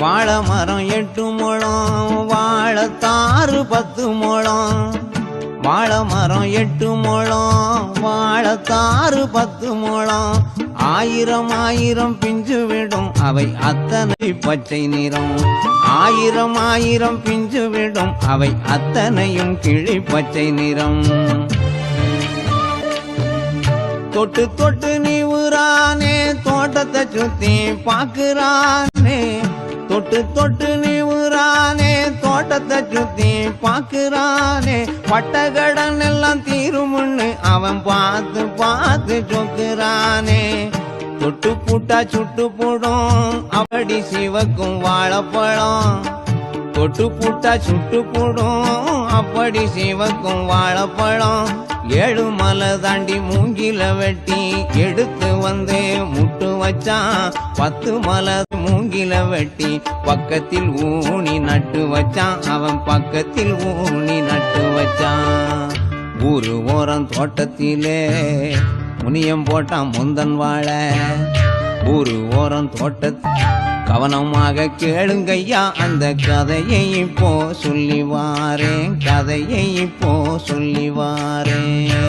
வாழை மரம் 8 முழம் வாழைத்தாறு 10 முழம் வாழை மரம் 8 முழம் வாழைத்தாறு 10 முழம் ஆயிரம் ஆயிரம் பிஞ்சு விடும் அவை அத்தனை பச்சை நிறம் ஆயிரம் ஆயிரம் பிஞ்சு விடும் அவை அத்தனையும் கிளி பச்சை நிறம் தொட்டு தொட்டு நீவுறானே தோட்டத்தை சுத்தி பாக்குறானே தொட்டு தொட்டு நீவுறானே தோட்டத்தை சுத்தி பாக்குறானே பட்டகடன் எல்லாம் தீருமுன்னு அவன் பார்த்து பார்த்து சொக்குறானே தொட்டு பூட்டா சுட்டு போடும் அப்படி சிவக்கும் வாழைப்பழம் தொட்டு பூட்டா சுட்டு போடும் அப்படி சிவக்கும் வாழைப்பழம் 7 மலை தாண்டி மூங்கில வெட்டி எடுத்து வந்து முட்டு வச்சான் 10 மலை மூங்கில வெட்டி பக்கத்தில் ஊனி நட்டு வச்சான் அவன் பக்கத்தில் ஊனி நட்டு வச்சான் ஊரு ஓரம் தோட்டத்திலே முனியம் போட்டான் முந்தன் வாழை ஊரு ஓரம் தோட்டத்தில் கவனமாக கேளுங்கய்யா அந்த கதையை இப்போ சொல்லி வாரேன் கதையை இப்போ சொல்லி வாரேன்